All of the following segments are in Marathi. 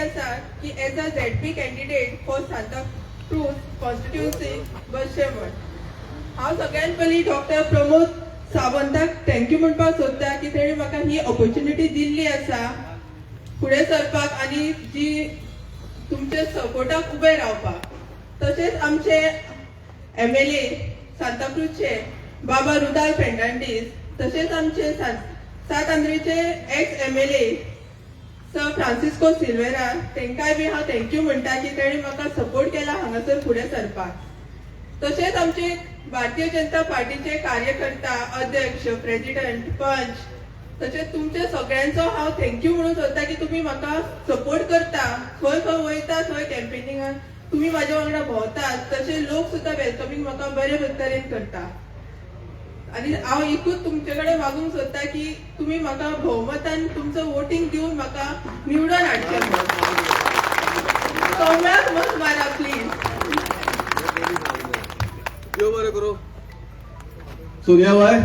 आसा की as a ZP candidate for Santa Cruz constituency बसचें म्हण हांव सगळ्यात पयलीं डॉक्टर प्रमोद सावंताक थँक्यू म्हणपाक सोदता की तेणी म्हाका ही ऑपॉर्च्युनिटी दिल्ली आसा फुडें सरपाक आनी जी तुमच्या सपोर्टाक उबे रावपाक. तशेंच आमचे MLA सांताक्रूजचे बाबा रुदाल फेर्नांडीस, तशेंच आमचे सात आंध्रेचे ex MLA sir Francisco Silveira, तांकांय बी हांव थँक्यू म्हणटा की तेणी म्हाका सपोर्ट केला हांगासर फुडें सरपाक. तशेंच आमचे भारतीय जनता पार्टीचे कार्यकर्ता, अध्यक्ष, प्रेसिडेंट, पंच, तशेंच तुमच्या सगळ्यांचो हांव थँक्यू म्हणून सोदता की तुमी म्हाका सपोर्ट करता. खंय खंय वयता थंय कॅम्पेनिंगाक तुमी म्हाज्या वांगडा भोंवतात, तशें लोक सुद्दां वेलकमींग म्हाका बरे तरेन करता. आनी हांव एकूच तुमचे कडेन मागूंक सोदता की तुमी म्हाका भोवमतान तुमचो वोटींग दिवन म्हाका निवडून हाडचें म्हणून. कमळाक मत मारा प्लीज. देव बरें करूं. सुर्याबाई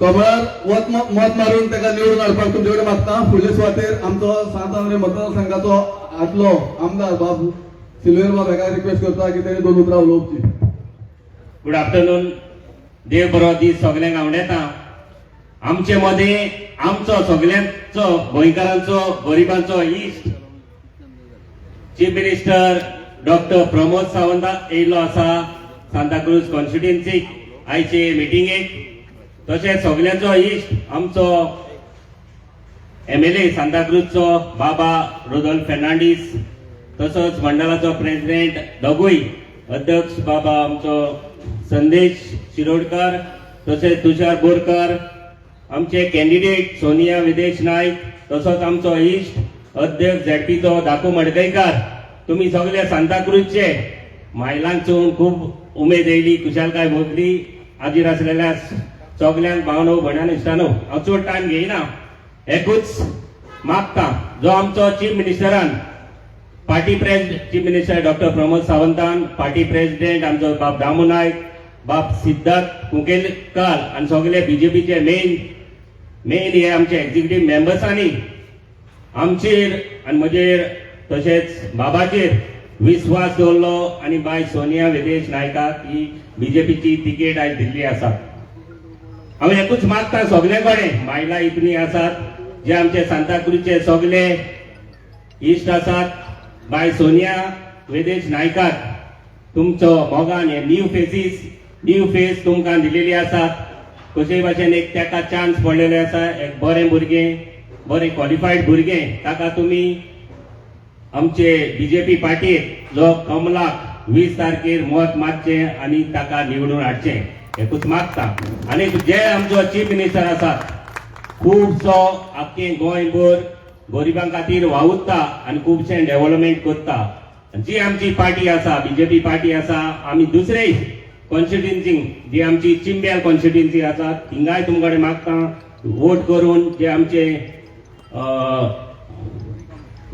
कमळार मत मारून ताका निवडून हाडपाक तुमचे कडेन मागता. फुडले सुवातेर आमचो सात आंध्रे मतदारसंघाचो आदलो आमदार बाब सिल्वेर बाब हेका रिक्वेस्ट करता की तेणी दोन उतरां उलोवची. Good afternoon. देव बरो दीस सगळ्यांक आवडेता. आमचे मदे आमचो सगळ्यांचो गोंयकारांचो गरिबांचो इश्ट chief minister doctor Pramod Sawant येयल्लो आसा सांताक्रूज कॉन्स्टिट्युएन्सीक आयचे मिटिंगेक. तशेंच सगळ्यांचो इश्ट आमचो MLA सांताक्रूजचो बाबा रुदाल फेर्नांडीस, तसोच मंडळाचो प्रेसिडेंट दोगूय, अध्यक्ष बाबा आमचो संदेश शिरोडकर, तसेच तुषार बोरकर, आमचे कॅन्डिडेट सोनिया विदेश नाईक, तसोच आमचो इश्ट अध्यक्ष ZPचो दाकू मडकयकार. तुम्ही सगळे सांताक्रूजचे महिलांचून खूब उमेद येयली, खुशालकाय भोगली. हाजीर आसलेल्या सगळ्यांक भावनो भयणां इश्टानो हांव चड टायम घेयना. एकूच मागता जो आमचो चीफ मिनिस्टरान party chief minister doctor Pramod सावंतान, पार्टी प्रेसिडेंट आमचो बाब दामू नायक, बाब सिद्धार्थ कुंकेलकार आनी सगळे BJPचे मेन हे आमचे एक्झिक्युटिव्ह मेंबर्सांनी आमचेर आनी म्हजेर तशेंच बाबाचेर विश्वास दवरलो आनी बाय सोनिया विदेश नायकाक ही BJPची तिकेट आयज दिल्ली आसा. हांव एकूच मागता सगळे कडेन महिला इतली आसात जे आमचे सांताक्रूजचे सगळे इश्ट आसात, बाय सोनिया विदेश नायकाक तुमचो मोगान हे न्यू फेस तुमकां दिलेली आसात. कशे भाशेन एक ताका चान्स पडलेले आसा. एक बरें भुरगें, बरें क्वॉलिफायड भुरगें, ताका तुमी आमचे BJP पार्टीक जो कमलाक 20 तारखेर मत मारचें आनी ताका निवडून हाडचें एकूच मागता. आनी जे आमचो चीफ मिनिस्टर आसा खुबसो आख्खें गोंयभर गरिबां खातीर वावुरता आनी खुबशें डेव्हलपमेंट करता. जी आमची पार्टी आसा BJP पार्टी आसा, आमी दुसरे कॉन्स्टिट्युएन्सीक जी आमची चिंब्याल कॉन्स्टिट्युएन्सी आसा थिंगाय तुमचे कडेन मागता वोट करून जे आमचे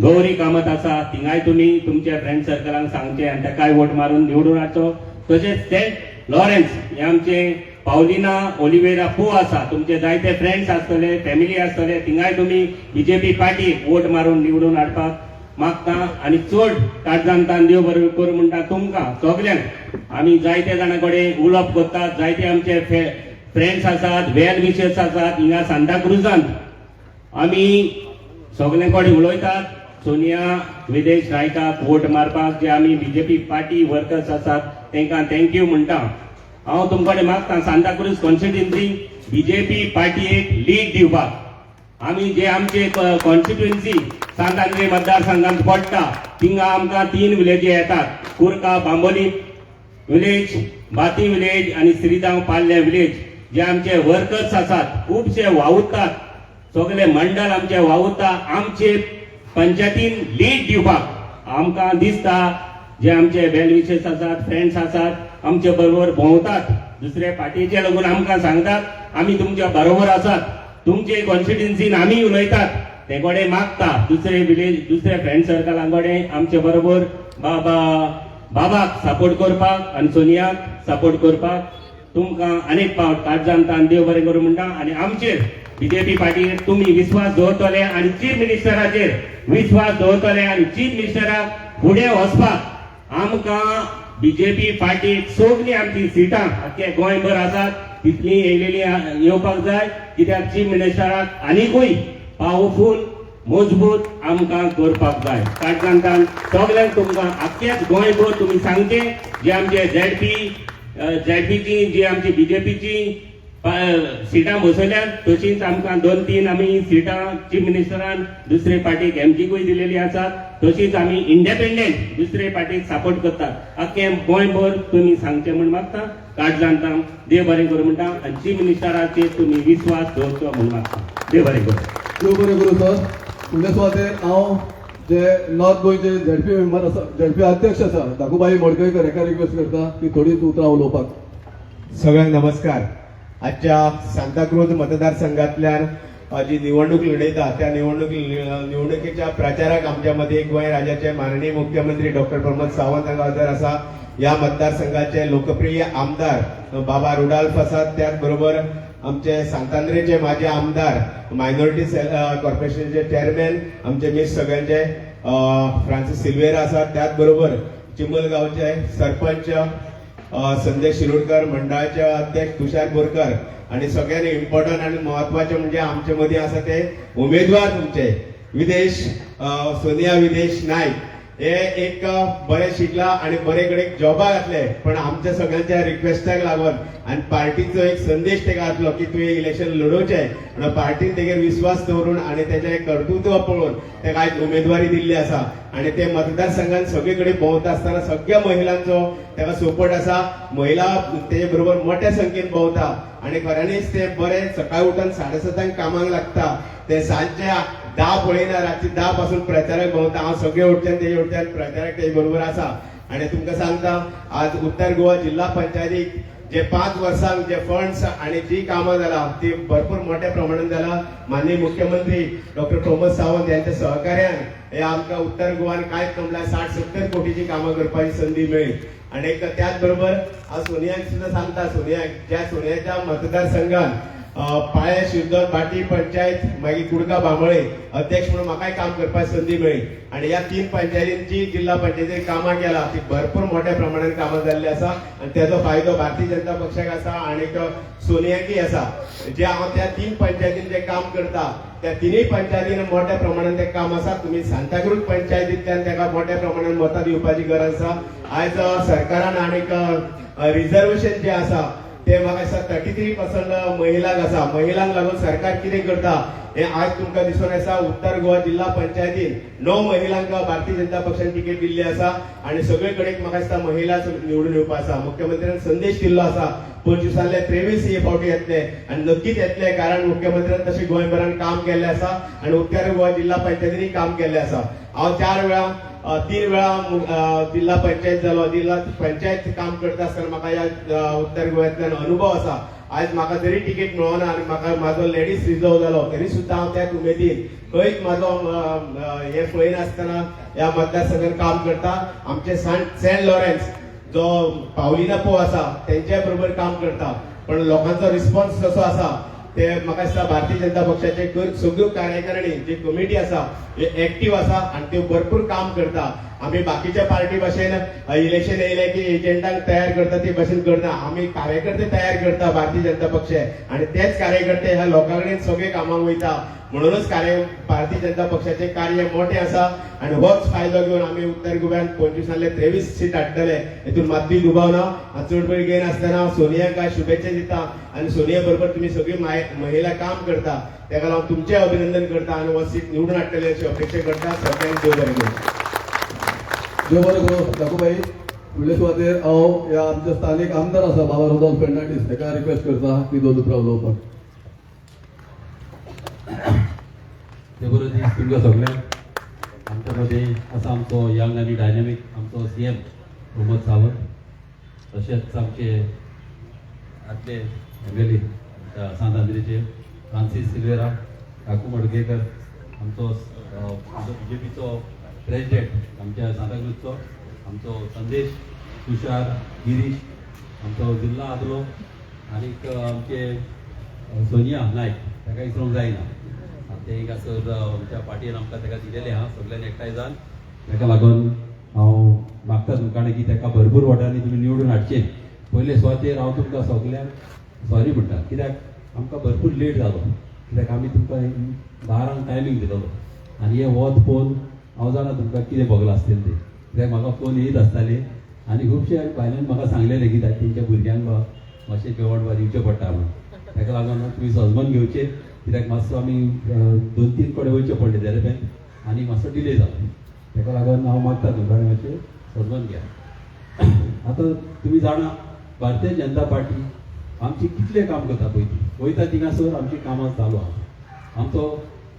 गौरी कामत आसा थिंगाय तुमी तुमच्या फ्रेंड सर्कलांक सांगचे आनी ताकाय वोट मारून निवडून हाडचो. तशेंच सेंट लॉरेन्स हे आमचे पावलिना ओलिवेरा पो आसा, तुमचे जायते फ्रेंड्स आसतले, फॅमिली आसतले, थिंगाय तुमी BJP पार्टी वोट मारून निवडून हाडपाक मागता. आनी चड काळजांतान देव बरें कर म्हणटा तुमकां सगळ्यांक. आमी जायते जाणां कडेन उलोवप करतात, जायते आमचे फ्रेंड्स आसात, वेल विशर्स आसात हिंगा सांताक्रूजांत. आमी सगळे कडेन उलयतात सोनिया विदेश नायकाक वोट मारपाक. जे आमी BJP पार्टी वर्कर्स आसात तांकां थँक्यू म्हणटा. हांव तुमचे कडेन मागता सांताक्रूज कॉन्स्टिट्युएन्सी BJP पार्टीक लीड दिवपाक. आमी जे आमचे कॉन्स्टिट्युएन्सी सांत आंद्रे मतदारसंघांत पडटा थिंगा आमकां 3 विलेजी येतात. कुर्का बांबोली विलेज, बाती विलेज आनी श्रीगांव पाल्ले विलेज. जे आमचे वर्कर्स आसात खुबशे वावुरतात, सगळे मंडळ आमचे वावुरता. आमचे पंचायतीन लीड दिवपाक आमकां दिसता. जे आमचे वेल विशर्स आसात, फ्रेंड्स आसात, आमचे बरोबर भोंवतात, दुसऱ्या पार्टीचे लागून आमकां सांगतात आमी तुमच्या बरोबर आसात, तुमचे कॉन्स्टिट्युएन्सीन आमी उलयतात. ते कडेन मागता दुसरे विलेज, दुसरे फ्रेंड सर्कलां कडेन आमचे बरोबर बाबाक सपोर्ट करपाक आनी सोनियाक सपोर्ट करपाक. तुमकां अनेक फावट काळजांतान देव बरें करूं म्हणटा आनी आमचेर बीजेपी पार्टीर तुम्ही विश्वास दवरतले आनी चीफ मिनिस्टराचेर विश्वास दवरतले आनी चीफ मिनिस्टराक फुडें वचपाक आमकां बीजेपी पार्टीक सगळीं आमची सिटां आख्खे गोंयभर आसात तितली येयलेली येवपाक जाय कित्याक चीफ मिनिस्टराक आनीकूय पावरफूल मजबूत आमकां करपाक जाय काणकांतान सगळ्यांक तुमकां आख्खेच गोंयभर तुमी सांगचे जे आमचे झेडपीची जी आमची बीजेपीची सिटां बसयल्यात तशीच आमकां 2-3 आमी सिटां चीफ मिनिस्टरान दुसरे पार्टीक एमपीकूय दिलेली आसात तशीच आमी इंडिपेंडेंट दुसरे पार्टीक सपोर्ट करतात आख्खे गोंयभर तुमी सांगचे म्हण मागता काळजांतां देव बरें करूं म्हणटा आनी चीफ मिनिस्टराचेर तुमी विश्वास दवरचो म्हण मागता देव बरें करूं देव बरें करूं सर. फुडले सुवातेर हांव जे नॉर्थ गोंयचे झेडपी मेंबर आसा झेडपी अध्यक्ष आसा दाखूबाई मडकयकर हेका रिक्वेस्ट करता की थोडीं उतरां उलोवपाक. सगळ्यांक नमस्कार. आजच्या सांताक्रूज मतदारसंघातल्यान जी निवडणूक लढयता त्या निवडणुकीच्या प्रचाराक आमच्या मध्ये गोंय राज्याचे माननीय मुख्यमंत्री डॉक्टर प्रमोद सावंत हांगा हजर आसा. या मतदारसंघाचे लोकप्रिय आमदार बाबा रुडॉल्फ आसात. त्याच बरोबर आमचे सांतांद्रेचे माजी आमदार मायनॉरिटी कॉर्पोरेशनचे चेअरमॅन आमचे मिस सगळ्यांचे फ्रांसीस सिल्वेरा आसात. त्याच बरोबर चिमलगावचे सरपंच संदेश शिरोडकर, मंडळाचे अध्यक्ष तुषार बोरकर आणि सगळ्यांनी इम्पॉर्टंट आणि महत्वाचे म्हणजे आमचे मध्ये आसा ते उमेदवार तुमचे विदेश सोनिया विदेश नाईक हे एक बरे शिकला आणि बरे कडेन जॉबाक घातले पण आमच्या सगळ्यांच्या रिक्वेस्टाक लागून आणि पार्टीचो एक संदेश तेका घातलो की तुवें इलेक्शन लडोवचें आणि पार्टीन तेगेर विश्वास दवरून आणि तेचे कर्तृत्व पळोवन तेका आयज उमेदवारी दिल्ली आसा आणि ते मतदारसंघात सगळे कडेन भोंवता आसतना सगळ्या महिलांचो तेका सपोर्ट आसा. महिला तेजे बरोबर मोठ्या संख्येन भोंवता आणि खऱ्यांनीच ते बरे सकाळी उठून 7:30 कामाक लागता ते सांजचे 10 पळयना रातची 10 पासून प्रचाराक भोंवता. हांव सगळे उठच्यान तेजे उठच्यान प्रचाराक तेजे बरोबर आसा आणि तुमकां सांगता आज उत्तर गोवा जिल्हा पंचायतीक जे 5 वर्सांक जे फंड्स आणि जी कामां जाला ती भरपूर मोठ्या प्रमाणात जाला. माननीय मुख्यमंत्री डॉक्टर प्रमोद सावंत यांच्या सहकार्यान हे आमकां उत्तर गोवान कांयच कमी 60-70 कोटीची कामां करपाची संधी मेळ्ळी आणि त्याच बरोबर हांव सोनियाक सुद्दां सांगता सोनियाच्या मतदारसंघात पाळे शिरदोन भाटी पंचायत मागीर कुडका बांबळे अध्यक्ष म्हणून म्हाकाय काम करपाची संधी मेळ्ळी आणि या 3 पंचायतींची जिल्हा पंचायतीन कामां केला ती भरपूर मोठ्या प्रमाणात कामां जाल्ली आसा आणि त्याचो फायदो भारतीय जनता पक्षाक आसा आणि सोनियाकय आसा. जे हांव त्या 3 पंचायतीन जे काम करता त्या 3 पंचायतीन मोठ्या प्रमाणात ते काम आसा. तुम्ही सांताक्रूज पंचायतींतल्यान तेका मोठ्या प्रमाणात मतां दिवपाची गरज आसा. आयज सरकारान आनीक रिझर्वेशन जे आसा ते म्हाका दिसता 33% महिलांक आसा. महिलांक लागून सरकार कितें करता हे आज तुमकां दिसून येता. उत्तर गोवा जिल्हा पंचायतीन 9 महिलांक भारतीय जनता पक्षान तिकेट दिल्ली आसा आणि सगळे कडेन म्हाका दिसता महिला निवडून येवपाक आसा. मुख्यमंत्र्यान संदेश दिल्लो आसा 25 23 हे फावटी येतले आणि नक्कीच येतले कारण मुख्यमंत्र्यान तशें गोंयभरान काम केल्लें आसा आणि उत्तर गोवा जिल्हा पंचायतीनय काम केल्लें आसा. हांव 3 वेळा जिल्हा पंचायत जालो. जिल्हा पंचायत काम करता आसतना म्हाका या उत्तर गोव्यातल्यान अनुभव आसा. आज म्हाका जरी तिकेट मेळना आनी म्हाका म्हाजो लेडीज रिजर्व जालो तरी सुद्दां हांव त्याच उमेदीन खंयच म्हाजो हे पळयनासतना ह्या मतदारसंघात काम करता. आमचे सेंट लॉरेन्स जो पावलिना पो आसा तेंच्या बरोबर काम करता पण लोकांचो रिस्पॉन्स कसो आसा ते म्हाका दिसता भारतीय जनता पक्षाचे सगळ्यो कार्यकारिणी जी कमिटी आसा एक्टिव्ह आसा आणि त्यो भरपूर काम करता. आम्ही बाकीच्या पार्टी भाशेन इलेक्शन येयले की एजंटांक तयार करता ते भाशेन करता. आम्ही कार्यकर्ते तयार करता भारतीय जनता पक्ष आणि तेच कार्यकर्ते ह्या लोकांकडे सगळे कामाक वयता म्हणूनच भारतीय जनता पक्षाचे कार्य मोठे आसा आणि होच फायदो घेऊन आम्ही उत्तर गोव्यात 25 सीट हाडटले हेतून मात्तूय दुबाव ना. चड वेळ घेयन आसतना सोनियाक शुभेच्छा दिता आणि सोनिया बरोबर तुम्ही सगळी महिला काम करता तेका लागून तुमचे अभिनंदन करता आणि हो सीट निवडून हाडटले अशी अपेक्षा करता. सगळ्यांक देव बरें करूं. देव बरें करूं. दाखूबाई फुडले सुवातेर हांव या आमचे स्थानीक आमदार आसा बाबा रुडॉल्फ फेर्नांडीस तेका रिक्वेस्ट करता की 2 उतरां उलोवपाक. देवबरोबर दीस तुमकां सगळ्यांक. आमच्या मध्ये आसा आमचो यंग आनी डायनॅमीक आमचो CM प्रमोद सावंत तशेंच आमचे आदले MLA सांतांद्रेचे फ्रांसीस सिल्वेरा, काकू मडकेकर, आमचो BJPचो प्रेसिडेंट आमच्या सांताक्रूजचो आमचो संदेश तुषार गिरीश, आमचो जिल्हा आदलो आनीक आमचे सोनिया नायक ताका इसरूंक जायना ते एक असर आमच्या पार्टीन आमकां ताका दिलेलें आहा सगळ्यांनी एकठांय जावन ताका लागून हांव मागता तुमकां की ताका भरपूर वोटांनी तुमी निवडून हाडचे पयले सुवातेर हांव तुमकां सगळ्यांक सॉरी म्हणटा कित्याक आमकां भरपूर लेट जालो कित्याक आमी तुमकां 12 टायमींग दिलोलो आनी हे वत पळोवन हांव जाणा तुमकां कितें भोगलां आसतलें तें कित्याक म्हाका फोन येयत आसताले आनी खुबशे भायल्यान म्हाका सांगलेलें की तेंच्या भुरग्यांक मातशें जेवण दिवचें पडटा म्हणून ताका लागून तुमी सजमन घेवचे कित्याक मातसो आमी 2-3 कडेन वयचे पडले देरेपेन आनी मातसो डिले जालो ताका लागून हांव मागता तुमकां मातशें सजमन घ्या आतां तुमी जाणा भारतीय जनता पार्टी आमची कितलें काम करता पयलीं वयता थिंगासर आमची कामां चालू आहा आमचो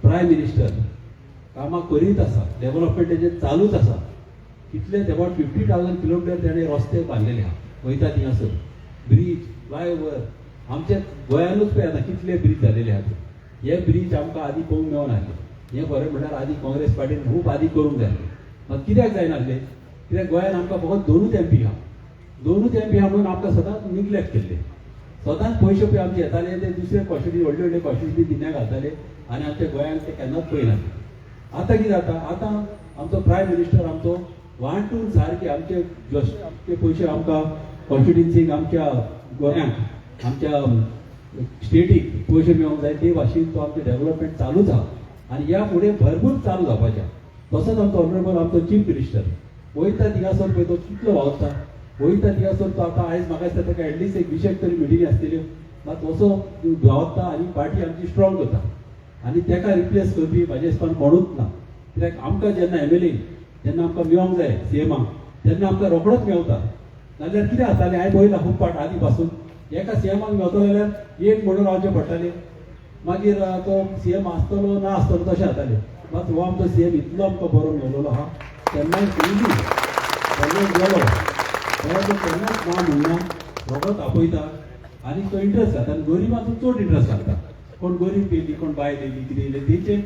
प्रायम मिनिस्टर कामां करीत आसा डेव्हलपमेंट तेजें चालूच आसा कितले अबाउट 50,000 किलोमिटर तेणें रस्ते बांदलेले आहा वयता थिंगासर ब्रीज फ्लायओवर आमच्या गोंयानूच पळय आतां कितले ब्रीज जालेले आहा हे ब्रीज आमकां आदी पळोवंक मेळनासले हे खरें म्हणल्यार आदी काँग्रेस पार्टीन खूब आदी करूंक जाय मात कित्याक जायनासलें कित्याक गोंयान आमकां फकत 2 MP आहा 2 MP आहा म्हणून आमकां सदांच निग्लेक्ट केल्ले सदांच पयशे पळय आमचे येताले ते दुसरे कॉन्स्टिट्युन्सी व्हडले व्हडले कॉन्स्टिट्युन्सी दिन्या घालताले आनी आमच्या गोंयांक ते केन्नाच पळयनासले आतां कितें जाता आतां आमचो प्रायम मिनिस्टर आमचो वांटून सारके आमचे पयशे आमकां कॉन्स्टिट्युन्सीक आमच्या गोंयांक आमच्या स्टेटीक पयशे मेळोंक जाय ते भाशेन तो आमचें डेव्हलपमेंट चालूच आहा आनी ह्या फुडें भरपूर चालू जावपाचें तसोच आमचो ऑनरेबल आमचो चीफ मिनिस्टर वयता थिंगासर पळय तो कितलो वावता वयता थिंगासर तो आतां आयज म्हाका दिसता ताका एटलिस्ट एक 20 तरी मिटींग आसतल्यो मात असो धांवता आनी पार्टी आमची स्ट्रॉंग करता आनी ताका रिप्लेस करपी म्हाज्या हिसपान कोणूच ना कित्याक आमकां जेन्ना MLA जेन्ना आमकां मेळोंक जाय CMाक तेन्ना आमकां रोखडोच मेळटा नाजाल्यार कितें जातालें हांवें पळयलां खूब पाट आदी पासून एका CMाक मेळटलो जाल्यार एक म्हणून रावचें पडटालें मागीर तो CM आसतलो ना आसतलो तशें जातालें मात हो आमचो CM इतलो आमकां बरो मेळलेलो आहा तेन्नाय गेलो केन्नाच ना म्हणना रोखडोच आपयता आनी तो इंट्रस्ट घालता आनी गरिबांचो चड इंट्रस्ट घालता कोण गरीब येयली कोण बायल येयली कितें येयलें तेंचे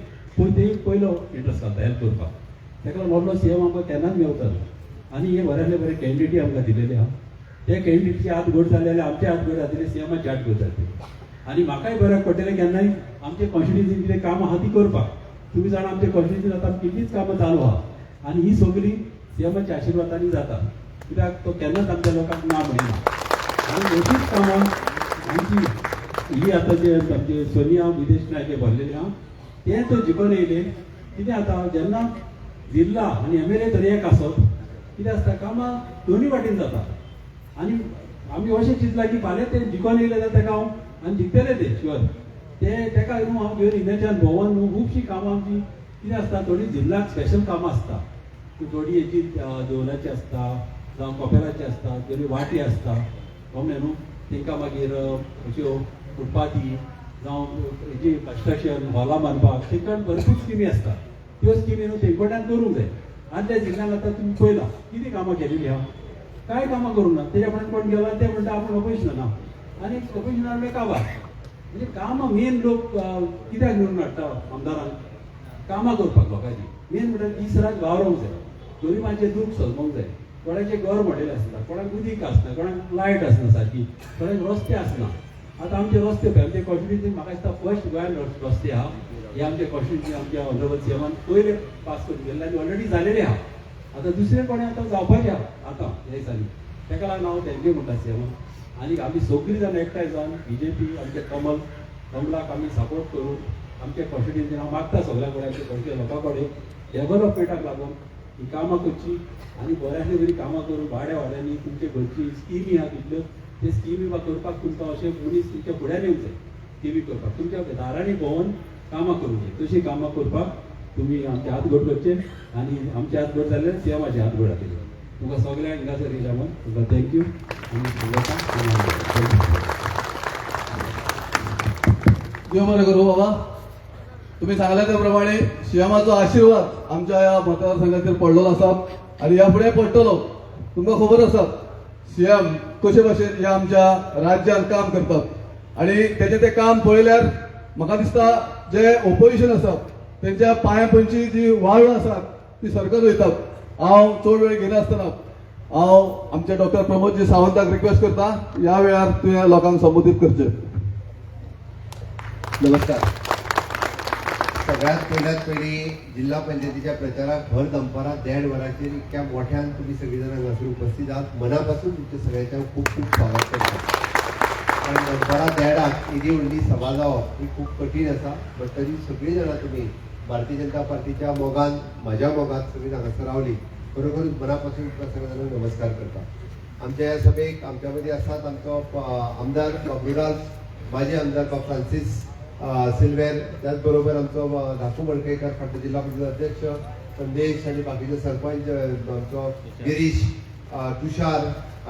ते पयलो इंट्रस्ट घालता हेल्प करपाक ताका लागून व्हडलो CM आमकां केन्नाच मेळटालो आनी हे बऱ्यांतले बरे कॅन्डिडेटी आमकां दिलेले आहा ते कॅन्डिडेटीचे हात घट जाले जाल्यार आमचे हात घट जातले CMाचे हात घट जातले आनी म्हाकाय बऱ्याक पडटलें केन्नाय आमचे कॉन्स्टिट्युन्सीन कितें कामां आहा ती करपाक तुमी जाणा आमचे कॉन्स्टिट्युन्सीन आतां कितलींच कामां चालू आहा आनी ही सगळीं CMाच्या आशिर्वादांनी जाता कित्याक तो केन्नाच आमच्या लोकांक ना म्हणिना आनी अशीच कामां आमची ही आतां जे आमचे सोनिया विदेश नायके भरलेले आहा ते तो जिखून येयले कितें जाता जेन्ना जिल्ला आनी MLA तरी एक आसत कितें आसता कामां दोनूय वाटेन जाता आनी आमी अशें चिंतलां की फाल्यां ते जिखून येयले जाल्यार ताका हांव आनी जिखतले ते शुअर ते ताका न्हू हांव घेवन इन्वेस्टन भोंवून न्हू खुबशीं कामां आमची कितें आसता थोडी जिल्ल्याक स्पेशल कामां आसता थोडी हेची देवलाची आसता जावं कपेलाची आसता थोडी वाटी आसता कळ्ळें न्हू तांकां मागीर अश्यो फुटपाथी जावं हेजी कन्स्ट्रक्शन हॉलां बांदपाक तांकां भरपूर स्किमी आसता त्यो स्किमी न्हू तेंकोट्यान करूंक जाय आनी त्या जिल्ल्याक आतां तुमी पळयलां कितें कामां केलेलीं आहा कांय कामां करूंक ना तेज्या फुडें कोण गेला ते म्हणटा आपूण ऑपोजिशनान ना आनी ऑपोजिशनान बी काबार म्हणजे कामां मेन लोक कित्याक निवडून हाडटा आमदारांक कामां करपाक लोकांची मेन म्हणल्यार दीस रात वावरूंक जाय गरिबांचें दूख सजमूंक जाय कोणाचें घर मोडेलें आसता कोणाक उदीक आसना कोणाक लायट आसना सारकी कोणाक रस्ते आसना आतां आमचे रस्ते पळय आमचे कॉन्स्टिट्युन्सीन म्हाका दिसता फर्स्ट गोंयान रस्ते आहा हे आमचे कॉन्स्टिट्युन्सी आमच्या ऑनरेबल CMान पयले पास करून गेल्ले आनी ऑलरेडी जालेले आहा आतां दुसरे कोणें आतां जावपाचें आहा आतां ह्या दिसांनी ताका लागून हांव थँक्यू म्हणटा CMाक आनी आमी सगळीं जाण एकठांय जावन BJP आमचे कमलाक आमी सपोर्ट करून आमच्या कॉन्स्टिट्युन्सीन हांव मागता सगळ्या कडेन आमच्या गोंयच्या लोकां कडेन डेव्हलपमेंटाक लागून ही कामां करची आनी बऱ्यांतली बरी कामां करून वाड्या वाड्यांनी तुमचे घरची स्किमी आहा तितल्यो ते स्किमी करपाक तुमकां अशें मनीस तुमच्या फुड्यान येवंक जाय स्किमी करपाक तुमच्या दारांनी भोंवून कामां करूंक जाय तशीं कामां करपाक तुमी आमचे हात घट करचे आनी आमचे हात घट जाल्यार CMाचे हात घट जातले तुमकां सगळ्यांक हिंगासर रिजामन तुमकां थँक्यू आनी देव बरें करूं बाबा तुम्ही सांगल्या त्या प्रमाणे CMाचो आशीर्वाद आमच्या ह्या मतदारसंघाचेर पडलेलो आसा आनी ह्या फुडें पडटलो तुमकां खबर आसा CM कशे भशेन ह्या आमच्या राज्यांत काम करतात आनी तेजें तें काम पळयल्यार म्हाका दिसता जे ऑपोजिशन आसा तेंच्या पांया पंची जी वाळू आसात ती सरकत वयतात हांव चड वेळ घेनासतना हांव आमचे डॉक्टर प्रमोदजी सावंताक रिक्वेस्ट करता ह्या वेळार तुवें लोकांक संबोधीत करचें. नमस्कार. सगळ्यात पयली जिल्हा पंचायतीच्या प्रचाराक भर दनपारां 1.5 वरांचेर इतक्या मोठ्यान तुम्ही सगळी जाण हांगासर उपस्थित आहात. मनापासून तुमचे सगळ्यांचे खूप खूप स्वागत करता. कारण दनपारां 1.5 इदी व्हडली सभा जावप ही खूप कठीण आसा. बट तरी सगळीं जाणां तुम्ही भारतीय जनता पार्टीच्या मोगान म्हाज्या मोगान सगळीं हांगासर रावली. खरोखरूच मनापासून तुमकां सगळ्या जाणांक नमस्कार करता. आमच्या ह्या सभेक आमच्या मदीं आसात आमचो आमदार बाब रुडाल, माजी आमदार बाब फ्रांसीस सिल्वेर, त्याचबरोबर आमचो धाकू मडकयकर फाटलो जिल्हा परिषद अध्यक्ष, संदेश आनी बाकीचे सरपंच आमचो गिरीश, तुषार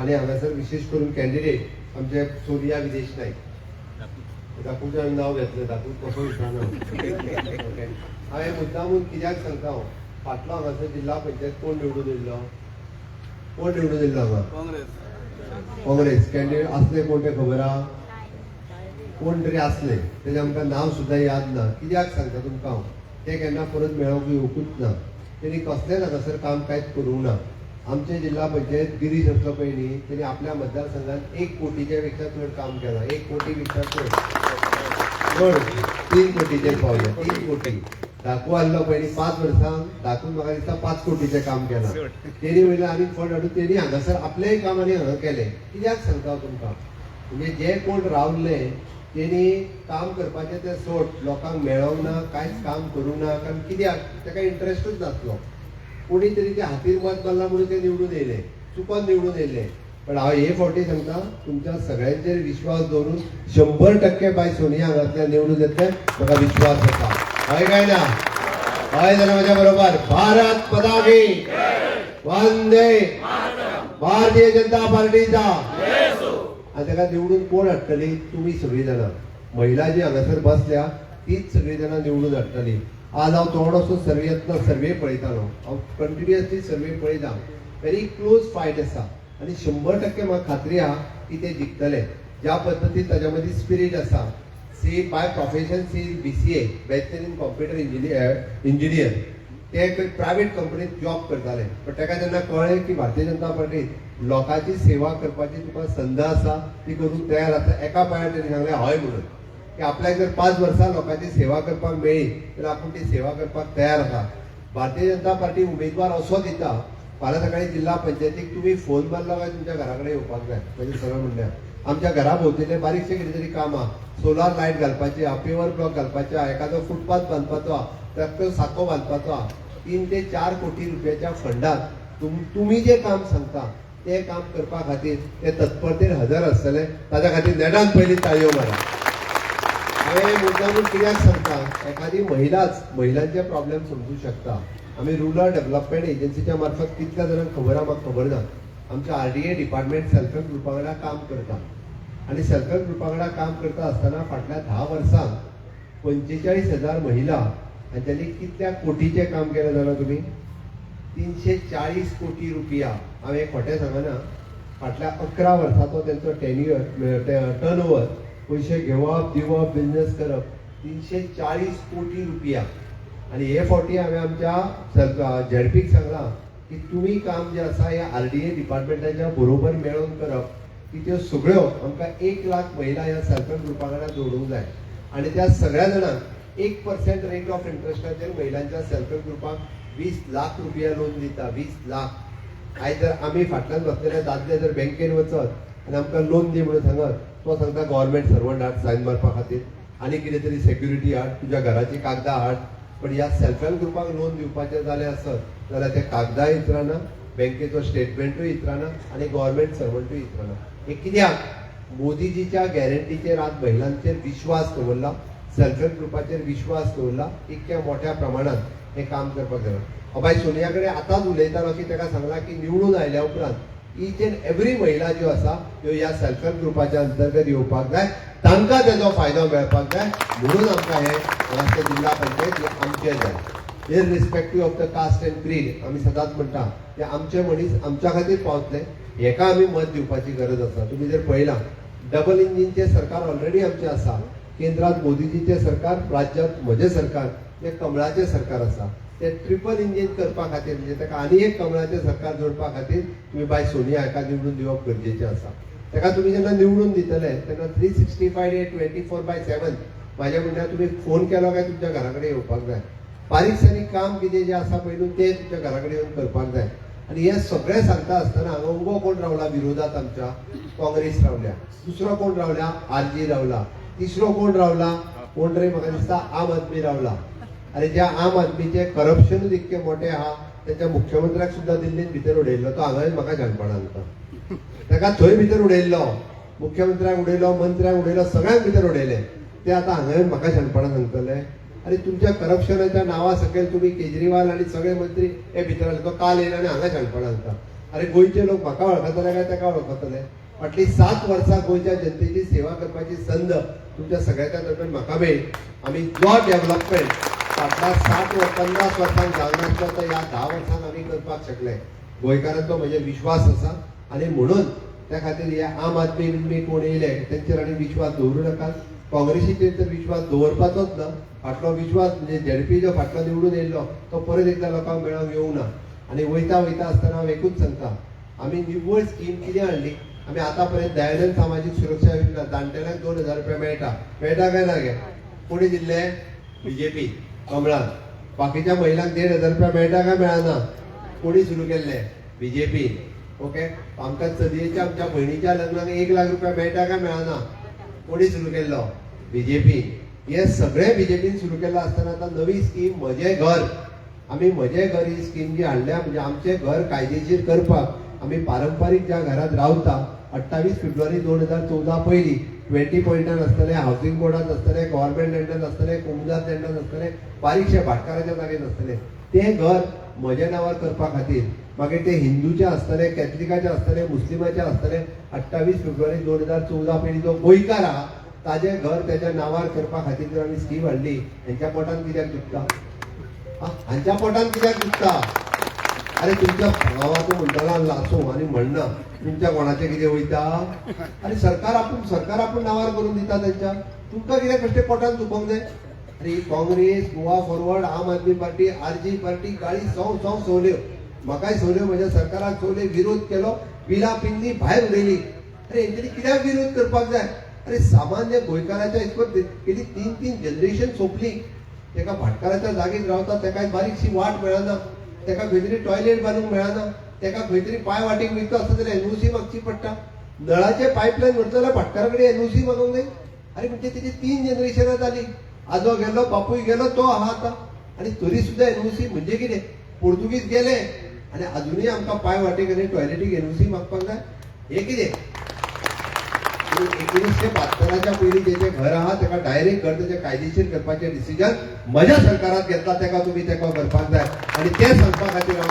आनी हांगासर विशेष करून कॅन्डिडेट आमचे सोनिया विदेश नायक. धाकूचें हांवें नांव घेतलें, धाकू कसो विसरना. हांवें मुद्दामून कित्याक सांगता हांव, फाटलो हांगासर जिल्हा पंचायत कोण निवडून येयल्लो? कोण निवडून येयल्लो हांगा? काँग्रेस कॅन्डिडेट असले कोण ते खबर आहा? कोण तरी असले तेजे आमकां नांव सुद्दां याद ना. कित्याक सांगता तुमकां हांव, ते केन्ना परत मेळोंक येवंकूच ना. तेणी कसलेंच हांगासर काम कांयच करूंक ना. आमचे जिल्हा पंचायत गिरीश आसलो पळय न्ही, तेणी आपल्या मतदारसंघात 1 कोटीच्या पेक्षा चड काम केलां. 1 कोटी पेक्षा चड 3 कोटीचेर पावले. 3 कोटी. धाकू आहलो पळय न्ही 5 वर्सांक धाकून म्हाका दिसता 5 कोटीचें काम केलां. तेणी वयल्यान आनी फंड हाडून तेणी हांगासर आपलेंय काम आनी हांगा केलें. कित्याक सांगता हांव तुमकां, म्हणजे जे कोण रावल्ले तेणी काम करपाचें तें सोड, लोकांक मेळोंक ना, कांयच काम करूंक ना. कारण कित्याक ताका इंट्रस्टूच नासलो. कोणी तरी ते हातीर मत मारला म्हणून ते निवडून येयले, चुकोन निवडून येयले. पण हांव हे फावटी सांगता, तुमच्या सगळ्यांचेर विश्वास दवरून 100% बाय सोनिया हांगांतल्यान निवडून येतले म्हाका विश्वास आसा. हय काय ना? हय जाल्यार म्हज्या बरोबर भारत माता की वंदे भारतीय जनता पार्टीचा. आनी ताका निवडून कोण हाडटली? तुमी सगळीं जाणां. महिला जी हांगासर बसल्या तीच सगळीं जाणां निवडून हाडटली. आज हांव थोडोसो सर्वे पळयतालो. हांव कंटिन्युअसली सर्वे पळयता. व्हेरी क्लोज फायट आसा आनी 100% म्हाका खात्री आहा की ते जिखतले. ज्या पद्दतीन ताच्या मदीं स्पिरीट आसा. सी बाय प्रोफेशन सी BCA bachelor in computer engineer. ते प्रायवेट कंपनीत जॉब करताले. पण ताका जेन्ना कळ्ळें की भारतीय जनता पार्टीत लोकांची सेवा करपाची तुका संद आसा, ती करूंक तयार आसा, एका पांयार तेणी सांगलें हय म्हणून. की आपल्याक जर 5 वर्सां लोकांची सेवा करपाक मेळ्ळी जाल्यार आपूण ती सेवा करपाक तयार आसा. भारतीय जनता पार्टी उमेदवार असो दिता, फाल्यां सकाळीं जिल्हा पंचायतीक तुमी फोन मारलो काय तुमच्या घरा कडेन येवपाक जाय. म्हणजे सरळ म्हणल्यार आमच्या घरा भोंवतणें बारीकशें कितें तरी काम आहा. सोलार लायट घालपाची आहा, पेवर ब्लॉक घालपाचे आहा, एखादो फुटपाथ बांदपाचो आहा, ट्रॅक्टर साको बांदपाचो आहा. 3 ते 4 कोटी रुपयाच्या फंडात तुम्ही जे काम सांगता ते काम करपा खातीर ते तत्परतेर हजर आसतले. ताच्या खातीर नेटान पयली ताळयो मारा. हांवें मुद्दामून कित्याक सांगता, एखादी महिलांचे प्रॉब्लेम समजू शकता. आमी रुरल डेव्हलपमेंट एजन्सीच्या मार्फत कितल्या जाणांक खबर आहा म्हाका खबर ना. आमच्या RDA डिपार्टमेंट सेल्फ हेल्प ग्रुपा वांगडा काम करता. आनी सेल्फ हेल्प ग्रुपा वांगडा काम करता आसतना फाटल्या 10 वर्सांक 45,000 महिला आनी त्यांनी कितल्या कोटीचें काम केलें जाणा तुमी? 340 कोटी रुपया. हांव एक खोटें सांगना. फाटल्या 11 वर्साचो तेंचो टर्नओवर, पयशे घेवप दिवप बिझनेस करप 340 कोटी रुपया. आनी हे फावटी हांवें आमच्या झेडपीक सांगलां की तुमी काम जे आसा हे RDA डिपार्टमेंटाच्या बरोबर मेळोन करप, की त्यो सगळ्यो आमकां 1 लाख महिला ह्या सेल्फ हेल्प ग्रुपा वांगडा जोडूंक जाय. आनी त्या सगळ्या जाणांक 1% रेट ऑफ इंट्रस्टाचेर महिलांच्या सेल्फ हेल्प ग्रुपाक 20 लाख रुपया लोन दिता. 20 लाख. आयज जर आमी फाटल्यान बसलेले दादले जर बँकेन वचत आनी आमकां लोन दी म्हणून सांगत, तो सांगता गव्हर्मेंट सर्वंट हाड सायन मारपा खातीर, आनी कितें तरी सेक्युरिटी हाड, तुज्या घराची कागदां हाड. पण ह्या सेल्फ हेल्प ग्रुपाक लोन दिवपाचें जालें आसत जाल्यार ते कागदां इतराना, बँकेचो स्टेटमेंटूय इतराना आनी गव्हर्मेंट सर्वंटूय इतराना. हे कित्याक? मोदीजीच्या गॅरंटीचेर आज महिलांचेर विश्वास दवरला, सेल्फ हेल्प ग्रुपाचेर विश्वास दवरला. इतक्या मोठ्या प्रमाणात हे काम करपाक जाय. अबाय सोनिया कडेन आतांच उलयतालो की ताका सांगलां की निवडून आयल्या उपरांत ईच एंड एवरी महिला ज्यो आसा त्यो ह्या सेल्फ हेल्प ग्रुपाच्या अंतर्गत येवपाक जाय, तांकां तेजो फायदो मेळपाक जाय. म्हणून आमकां हे हांगासर जिल्हा पंचायत हे आमचें जाय. इररिस्पेक्टीव ऑफ द कास्ट एंड क्रीड आमी सदांच म्हणटा ते आमचे मनीस आमच्या खातीर पावतले. हेका आमी मत दिवपाची गरज आसा. तुमी जर पळयलां डबल इंजिनचें सरकार ऑलरेडी आमचें आसा. केंद्रांत मोदीजीचें सरकार, राज्यांत म्हजें सरकार, हें कमळाचें सरकार आसा. ते ट्रिपल इंजिन करपा खातीर म्हणजे ताका आनी एक कमळाचें सरकार जोडपा खातीर तुमी बाय सोनिया हाका निवडून दिवप गरजेचें आसा. ताका तुमी जेन्ना निवडून दितले तेन्ना 365 डे 24/7 म्हाज्या म्हणल्यार तुमी फोन केलो काय तुमच्या घरा कडेन येवपाक जाय. बारीक सारीक काम कितें जें आसा पळय न्हू तें तुमच्या घरा कडेन येवन करपाक जाय. आनी हें सगळें सांगता आसतना हांगा उबो कोण रावला विरोधात आमच्या? काँग्रेस रावल्या. दुसरो कोण रावल्या? आरजी रावला. तिसरो कोण रावला? कोण रे म्हाका दिसता आम आदमी रावला. आनी ज्या आम आदमीचे करप्शनूच इतके मोठे आहा तेच्या मुख्यमंत्र्याक सुद्दां दिल्लीन भितर उडयल्लो तो हांगा म्हाका जाणपणां जाता. ताका थंय भितर उडयल्लो, मुख्यमंत्र्याक उडयलो, मंत्र्याक उडयलो, सगळ्यांक भितर उडयले. ते आतां हांगा म्हाका जाणपणां सांगतले. आनी तुमच्या करप्शनाच्या नांवा सकयल तुम्ही केजरीवाल आनी सगळे मंत्री हे भितर आले. तो काल येयला आनी हांगा जाणपणां जाता. अरे गोंयचे लोक म्हाका वळखतले काय ताका वळखतले? फाटलीं 7 वर्सां गोंयच्या जनतेची सेवा करपाची संद तुमच्या सगळ्यांच्या दरम्यान म्हाका मेळ्ळी. आमी जो डेव्हलपमेंट फाटल्या 50 वर्सांक जावनासलो तो ह्या 10 वर्सांक आमी करपाक शकले. गोंयकारांचो म्हजे विश्वास आसा आनी म्हणून त्या खातीर हे आम आदमी बिदमी कोण येयले तेंचेर आनी विश्वास दवरूं नाकात. काँग्रेसीचेर तर विश्वास दवरपाचोच ना. फाटलो विश्वास म्हणजे झेडपी जो फाटलो निवडून येयल्लो तो परत एकदा लोकांक मेळोंक येवंक ना. आनी वयता आसतना हांव एकूच सांगता, आमी निव्वळ स्कीम कितें हाडली? आमी आतां पर्यंत दयानंद सामाजीक सुरक्षा योजना जाणटेल्यांक 2000 रुपया मेळटा काय ना गे? कोणी दिल्ले? बीजेपी कमळान. बाकीच्या महिलांक 1500 रुपया मेळटा काय मेळना? कोणी सुरू केल्ले? बीजेपी. ओके. आमकां चलयेच्या आमच्या भयणीच्या लग्नाक 1 लाख रुपया मेळटा काय मेळना? कोणी सुरू केल्लो? बीजेपी. हे सगळे बीजेपीन सुरू केल्लो आसतना आतां नवी स्कीम म्हजें घर. आमी म्हजें घर ही स्कीम जी हाडल्या म्हणजे आमचें घर कायदेशीर करपाक आमी पारंपारीक ज्या घरांत रावता 28 फेब्रुवारी 2014 पयलीं 20 पॉयंटान आसतले, हावसिंग बोर्डात आसतले, गव्हर्नमेंट लँडात आसतले, कोमुदात लँडात आसतले, बारीकशे भाटकाराच्या जागेत आसतले. तें घर म्हज्या नांवार करपा खातीर मागीर ते हिंदूचे आसतले, कॅथलिकाचे आसतले, मुस्लिमाचे आसतले 28 फेब्रुवारी 2014 पयलीं जो गोंयकार आहा ताजें घर तेच्या नांवार करपा खातीर जर आमी स्कीम हाडली. हेंच्या पोटान कित्याक दुखता? हांच्या पोटान कित्याक दुखता? अरे तुमच्या गांवाचो म्हणटलो लासूं आनी म्हणना तुमच्या कोणाचें कितें वयता? आनी सरकार आपूण नांवार करून दिता तेंच्या. तुमकां कित्याक बेश्टे पोटान दुखोवंक जाय? अरे काँग्रेस, गोवा फॉरवर्ड, आम आदमी पार्टी, आरजी पार्टी गाळी सव सवल्यो. म्हाकाय सवल्यो म्हज्या सरकाराक सवल्यो, विरोध केलो, बिलां पिल्ली भायर उडयली. अरे हेंच्यांनी कित्याक विरोध करपाक जाय? अरे सामान्य गोंयकाराच्या हिसपत गेली 3 जनरेशन सोंपली. तेका भाटकाराच्या जागेत रावता तेका बारीकशी वाट मेळना, तेका खंय तरी टॉयलेट बांदूंक मेळना, तेका खंय तरी पांय वाटेक वयता आसता जाल्यार एनओसी मागची पडटा. नळाचे पायपलायन भरता जाल्यार भाटकारा कडेन एनओसी मागोवंक जाय. अरे म्हणजे तेची 3 जनरेशनां जाली. आजो गेलो, बापूय गेलो, तो आहा आतां. आनी तरी सुद्दां एनओसी म्हणजे कितें? पोर्तुगीज गेले आनी अजुनूय आमकां पांय वाटेक आनी टॉयलेटीक एनओसी मागपाक जाय? हे कितें? 1972च्या पयलीं जेचें घर आहा तेका डायरेक्ट घर तेचें कायदेशीर करपाचें डिसिजन म्हज्या सरकारान घेतला. तेका तुमी तेका करपाक जाय आनी तें सांगपा खातीर हांव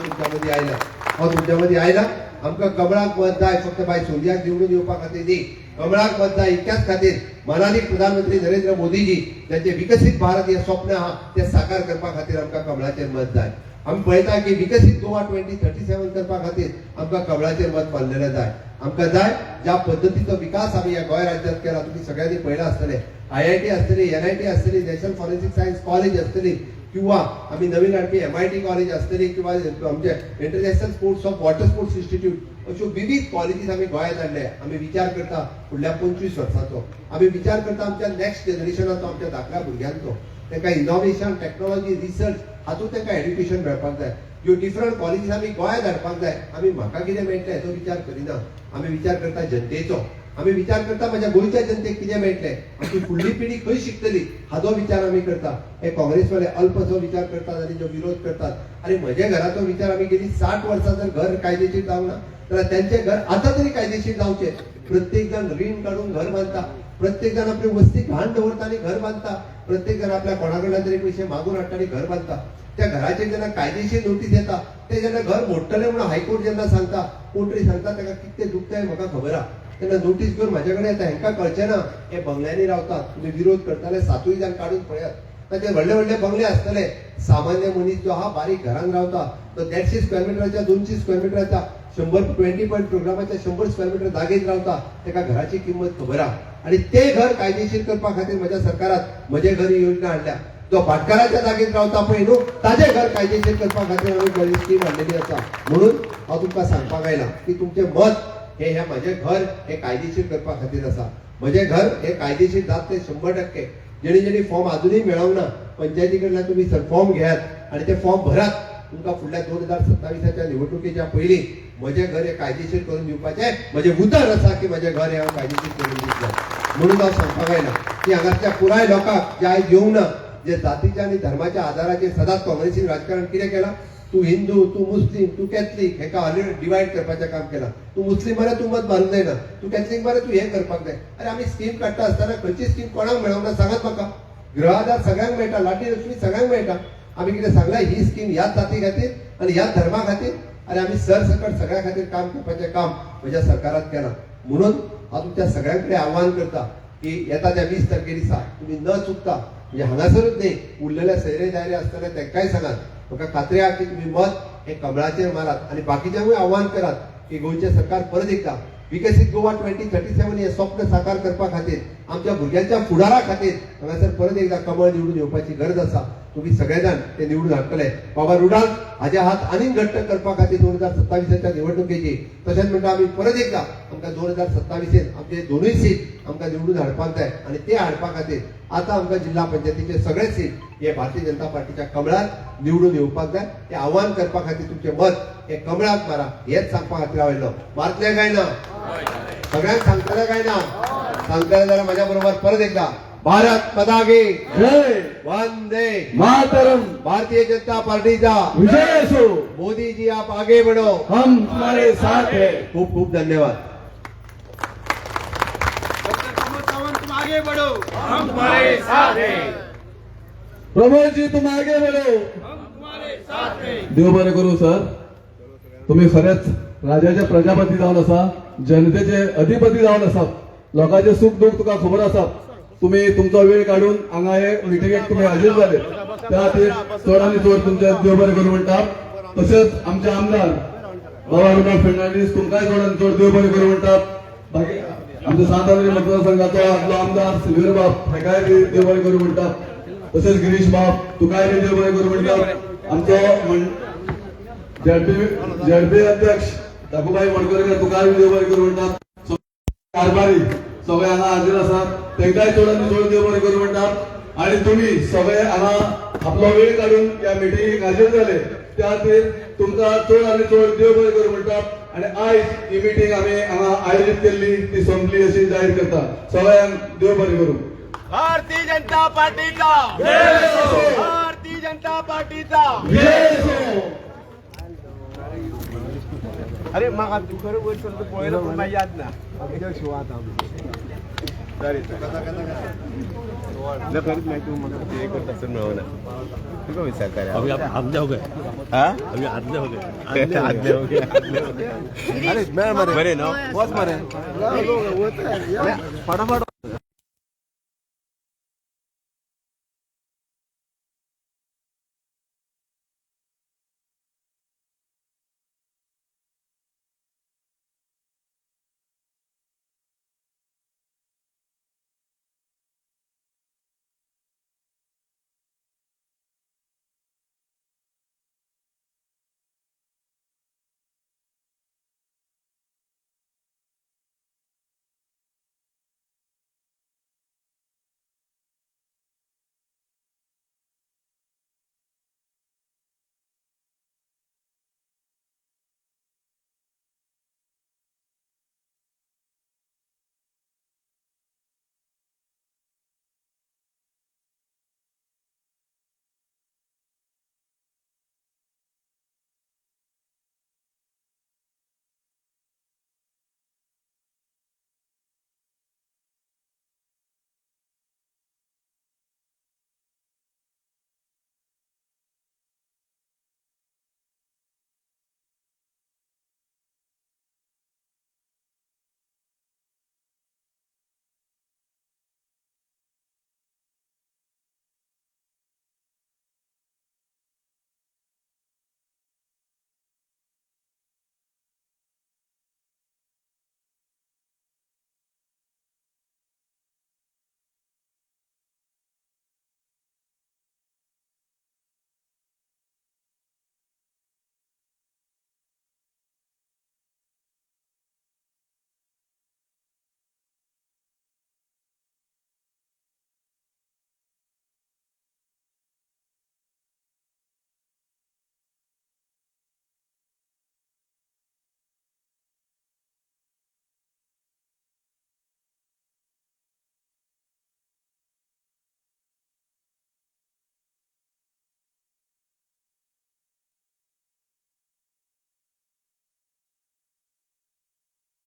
तुमच्या मदीं आयला. आमकां कमळाक मत जाय, फक्त बाय सोनियाक निवडून येवपा खातीर न्ही. कमळाक मत जाय इतक्याच खातीर मनाली प्रधानमंत्री नरेंद्र मोदीजी त्यांचे विकसित भारत हे स्वप्न आहा ते साकार करपा खातीर आमकां कमळाचेर मत जाय. आमी पळयता की विकसित गोवा 2037 करपा खातीर आमकां कमळाचेर मत मारलेलें जाय. आमकां जाय ज्या पद्दतीचो विकास आमी ह्या गोंय राज्यांत केला. तुमी सगळ्यांनी पळयला आसतलें. IIT आसतली, NIT आसतली, नॅशनल फॉरेन्सिक सायन्स कॉलेज आसतली, किंवा आमी नवीन हाडपी MIT कॉलेज आसतली, किंवा आमचे international sports of water sports institute अश्यो विविध कॉलेजीस आमी गोंयांत हाडले. आमी विचार करता फुडल्या 25 वर्सांचो. आमी विचार करता आमच्या नेक्स्ट जनरेशनाचो, आमच्या धाकल्या भुरग्यांचो. तांकां इनोव्हेशन, टेक्नॉलॉजी, रिसर्च हातूंत तांकां एड्युकेशन मेळपाक जाय. ह्यो डिफरंट कॉलेजीस आमी गोंयांत हाडपाक जाय. आमी म्हाका कितें मेळटलें हेचो विचार करिना. आमी विचार करता जनतेचो. आमी विचार करता म्हज्या गोंयच्या जनतेक कितें मेळटलें, आमची फुडली पिढी खंय शिकतली हाचो विचार आमी करता. हे काँग्रेसवाले अल्पसो विचार करतात आनी जो विरोध करतात. आनी म्हज्या घराचो विचार आमी गेली 60 वर्सां जर घर कायदेशीर जावंक ना जाल्यार तेंचें घर आतां तरी कायदेशीर जावचें. प्रत्येक जण रीण काडून घर बांदता, प्रत्येक जण आपली वस्ती घाण दवरता आनी घर बांदता, प्रत्येक जण आपल्या कोणा कडल्यान तरी पयशे मागून हाडटा आनी घर बांदता. त्या घराचेर जेन्ना कायदेशीर नोटीस येता ते जेन्ना घर मोडटलें म्हणून हायकोर्ट जेन्ना सांगता, कोर्ट सांगता ताका कितें दुखता हें म्हाका खबर आहा. तेन्ना नोटीस घेवन म्हाजे कडेन येता. हेंकां कळचें ना हे बंगल्यांनी रावतात. तुमी विरोध करताले 7 जाण काडून पळयात. ताचे व्हडले व्हडले बंगले आसतले. सामान्य मनीस जो आहा बारीक घरांत रावता तो 150 स्क्वेअर मिटराच्या 200 स्क्वेअर मिटराच्या 120 पॉयंट प्रोग्रामाच्या 100 स्क्वेअर मिटर जागेत रावता. ताका घराची किंमत खबर आहा. आनी ते घर कायदेशीर करपा खातीर म्हज्या सरकारान म्हजे घर ही योजना हाडल्या. जो भाटकाराच्या जागेत रावता पळय न्हू ताजें घर कायदेशीर करपा खातीर आमी बरी स्कीम हाडलेली आसा. म्हणून हांव तुमकां सांगपाक आयला की तुमचें मत हे म्हजें घर हे कायदेशीर करपा खातीर आसा. म्हजें घर हे कायदेशीर जात ते 100%. जेणे फॉर्म अजूनही मेळोंक ना पंचायती कडल्यान तुम्ही फॉर्म घेयात आणि ते फॉर्म भरात. तुमकां फुडल्या 2027च्या निवडणुकीच्या पयलीं म्हजें घर हे कायदेशीर करून दिवपाचें म्हजें उतर आसा की म्हजें घर हे हांव कायदेशीर करून दितलें. म्हणून हांव सांगपाक आयला की हांगासल्या पुराय लोकांक जे आयज येवंक ना, जे जातीच्या आणि धर्माच्या आधाराचेर सदांच काँग्रेसीन राजकारण कितें केलां, तू हिंदू, तू मुस्लिम, तू कॅथलीक हेका ऑलरेडी डिवायड करपाचें काम केलां. तू मुस्लिम मरे तू मत मारूंक जायना, तू कॅथलीक मरे तू हे करपाक जाय. अरे आमी स्कीम काडटा आसतना खंयची स्कीम कोणाक मेळोंक ना सांगात म्हाका. गृह आधार सगळ्यांक मेळटा, लाडली लक्ष्मी सगळ्यांक मेळटा. आमी कितें सांगलां ही स्कीम ह्याच जाती खातीर आनी ह्याच धर्मा खातीर आनी आमी सरसकट सगळ्या खातीर काम करपाचें काम म्हज्या सरकारान केलां. म्हणून हांव तुमच्या सगळ्यां कडेन आव्हान करता की येता त्या 20 तारखे दिसा तुम्ही न चुकता म्हणजे हांगासरूच न्ही उरलेल्या सैरे दायरे आसतना तांकांय सांगात. म्हाका खात्री आहा की तुम्ही मत हे कमळाचेर मारात आणि बाकीच्यांकूय आव्हान करात की गोंयचें सरकार परत एकदा विकसीत गोवा 2037 हे स्वप्न साकार करपा खातीर आमच्या भुरग्यांच्या फुडारा खातीर हांगासर परत एकदा कमळ निवडून येवपाची गरज आसा. तुम्ही सगळे जाण ते निवडून हाडटले. बाबा रुडाल हाजे हात आनीक घट्ट करपा खातीर 2027च्या निवडणुकेची तशेंच म्हणटा आमी परत एकदा आमकां 2027 आमचे दोनूय सीट आमकां निवडून हाडपाक जाय आणि ते हाडपा खातीर आता आमकां जिल्हा पंचायतीचे सगळे सीट हे भारतीय जनता पार्टीच्या कमळात निवडून येवपाक जाय. ते आव्हान करपा खातीर तुमचे मत हे कमळाक मारा हेच सांगपा खातीर आयलो. मारतले काय ना, सगळ्यांक सांगतले काय ना, सांगतले जाल्यार म्हाज्या बरोबर परत एकदा भारत माता की जय वंदे मातरम. भारतीय जनता पार्टीचा विजय असो. मोदी जी आप आगे बढ़ो, हम तुम्हारे साथ है. खूप खूप धन्यवाद. प्रमोद जी तुम आगे बढ़ो. देव बरें करूं सर. तुम्ही खरेंच राजाचे प्रजापती जावन आसा, जनतेचे अधिपती जावन आसात. लोकांचे सुख दुःख तुका खबर आसा. तुम्ही तुमचो वेळ काढून हांगा हे मिटिंगेक तुम्ही हजर झाले त्या खातीर चड आनी चड तुमचे देव बरें करूं म्हणटा. तशेंच आमचे आमदार बाबा रुडॉल्फ फर्नांडीस तुमकांय चड आनी चड देव बरें करूं म्हणटात. बाकी आमच्या सातारा मतदारसंघाचो आदलो आमदार सिल्वेर बाब हेकाय बी देव बरें करूं म्हणटात. तसेच गिरीश बाब तुकाय बी देव बरें करूं म्हणटात. आमचो झेडपी अध्यक्ष दाखूबाई मडकरकर तुकाय बी देव बरें करूं म्हणटात. कारभारी सगळे हांगा हाजीर आसात तेंकाय चड आनी चड देव बरें करूं म्हणटात. आणि तुम्ही सगळे हांगा आपलो वेळ काढून या मिटिंगेक हाजीर जाले त्या खातीर तुमकां चड आनी चड देव बरें करूं म्हणटात. आणि आयज ही मिटिंग आमी हांगा आयोजीत केल्ली ती संपली अशी जाहीर करता. सगळ्यांक देव बरें करूं. भारतीय जनता पार्टीचा भारतीय जनता पार्टीचा. अरे म्हाका तू खरें वयर सर पळयलो पूण म्हाका याद ना. खरीच माहिती तू म्हाका ते करता सर मेळना तुका विचारता आदले हो अरे मेळ मरे बरें न्हू वच मरे फटाफट